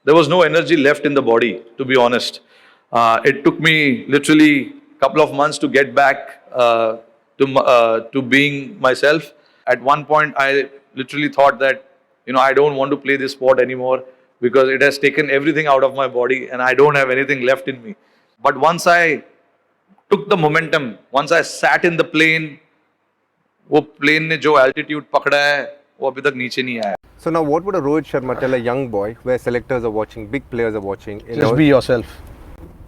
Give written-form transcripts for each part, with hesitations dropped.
there was no energy left in the body, to be honest. It took me literally a couple of months to get back to being myself. At one point, I literally thought that, I don't want to play this sport anymore because it has taken everything out of my body and I don't have anything left in me. But once I took the momentum, once I sat in the plane, वो plane ने जो altitude पकड़ा है वो अभी तक नीचे नहीं आया. So now what would a Rohit Sharma tell a young boy where selectors are watching, big players are watching? Just be yourself.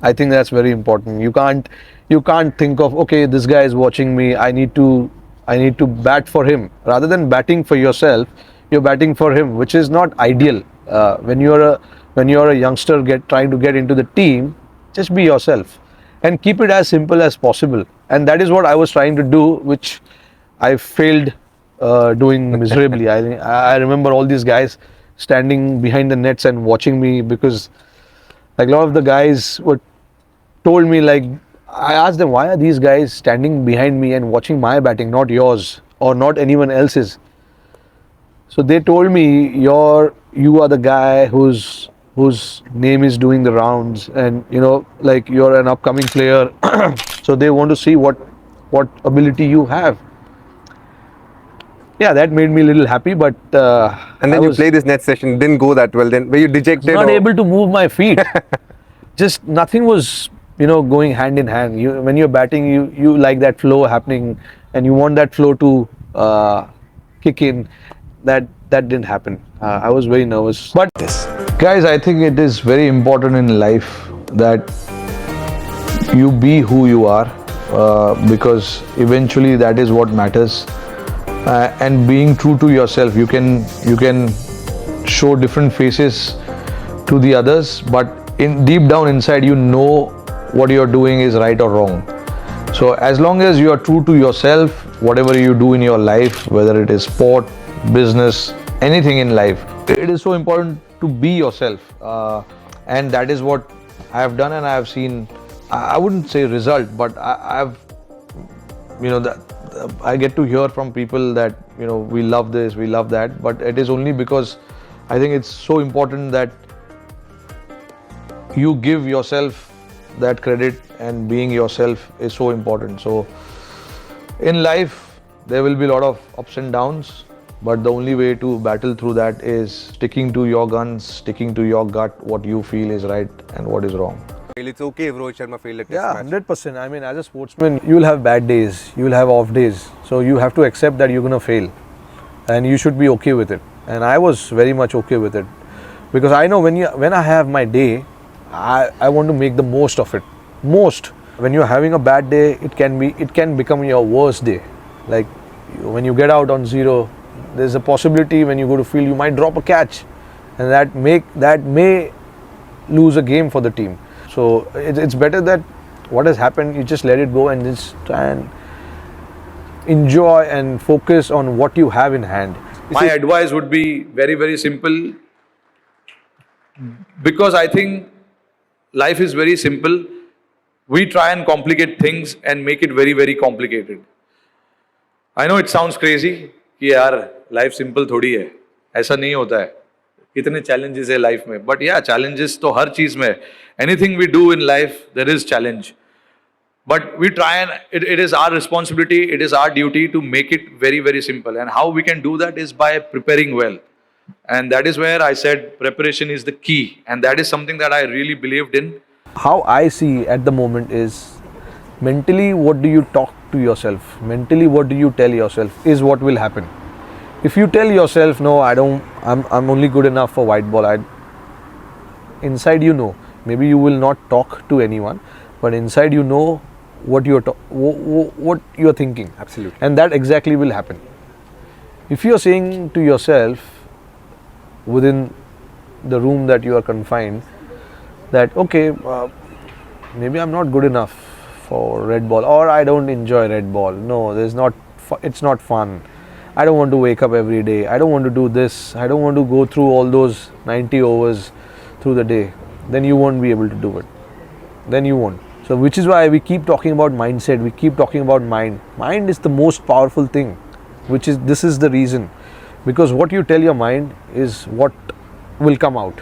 I think that's very important. You can't think of, okay, this guy is watching me, I need to bat for him. Rather than batting for yourself, you're batting for him, which is not ideal. When you're a youngster trying to get into the team, just be yourself and keep it as simple as possible. And that is what I was trying to do, which I failed doing miserably. I remember all these guys standing behind the nets and watching me, because like a lot of the guys told me, like, I asked them, why are these guys standing behind me and watching my batting, not yours or not anyone else's? So they told me, you are the guy whose name is doing the rounds, and like, you're an upcoming player. So they want to see what ability you have. Yeah, that made me a little happy, but and then you play this net session, didn't go that well. Then were you dejected? Not able to move my feet. Just nothing was going hand in hand. When you're batting, you like that flow happening, and you want that flow to kick in. That didn't happen. I was very nervous. But guys, I think it is very important in life that you be who you are, because eventually that is what matters. And being true to yourself, you can show different faces to the others, but deep down inside, what you're doing is right or wrong. So as long as you are true to yourself, whatever you do in your life, whether it is sport, business, anything in life, it is so important to be yourself, and that is what I have done. And I have seen, I wouldn't say result, but I've I get to hear from people that we love this, we love that, but it is only because I think it's so important that you give yourself that credit, and being yourself is so important. So in life there will be a lot of ups and downs, but the only way to battle through that is sticking to your guns, sticking to your gut, what you feel is right and what is wrong. It's okay if Rohit Sharma failed at test match. 100%. I mean, as a sportsman, you will have bad days, you will have off days. So you have to accept that you're going to fail, and you should be okay with it. And I was very much okay with it, because I know when I have my day, I want to make the most of it. When you're having a bad day, it can become your worst day. Like when you get out on zero, there's a possibility when you go to field you might drop a catch, and that may lose a game for the team. So it's better that what has happened, you just let it go and just try and enjoy and focus on what you have in hand. My advice would be very, very simple, because I think life is very simple. We try and complicate things and make it very, very complicated. I know it sounds crazy कि यार life simple थोड़ी है, ऐसा नहीं होता है. कितने challenges है life में, but yeah, challenges तो हर चीज में. Anything we do in life, there is challenge. But we try and it is our responsibility, it is our duty to make it very, very simple. And how we can do that is by preparing well. And that is where I said preparation is the key. And that is something that I really believed in. How I see at the moment is, mentally what do you talk to yourself? Mentally what do you tell yourself is what will happen. If you tell yourself, no, I'm only good enough for white ball, inside maybe you will not talk to anyone, but inside what you're thinking. Absolutely. And that exactly will happen. If you're saying to yourself within the room that you are confined that, okay, maybe I'm not good enough for red ball, or I don't enjoy red ball. No, it's not fun. I don't want to wake up every day. I don't want to do this. I don't want to go through all those 90 overs through the day. Then you won't be able to do it. Then you won't. So which is why we keep talking about mindset. We keep talking about mind. Mind is the most powerful thing. This is the reason. Because what you tell your mind is what will come out.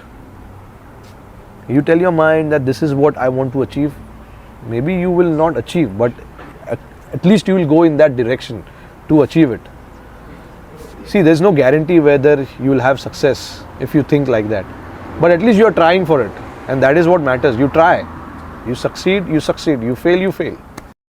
You tell your mind that this is what I want to achieve. Maybe you will not achieve, but at least you will go in that direction to achieve it. See, there's no guarantee whether you will have success if you think like that. But at least you are trying for it. And that is what matters. You try. You succeed, you succeed. You fail, you fail.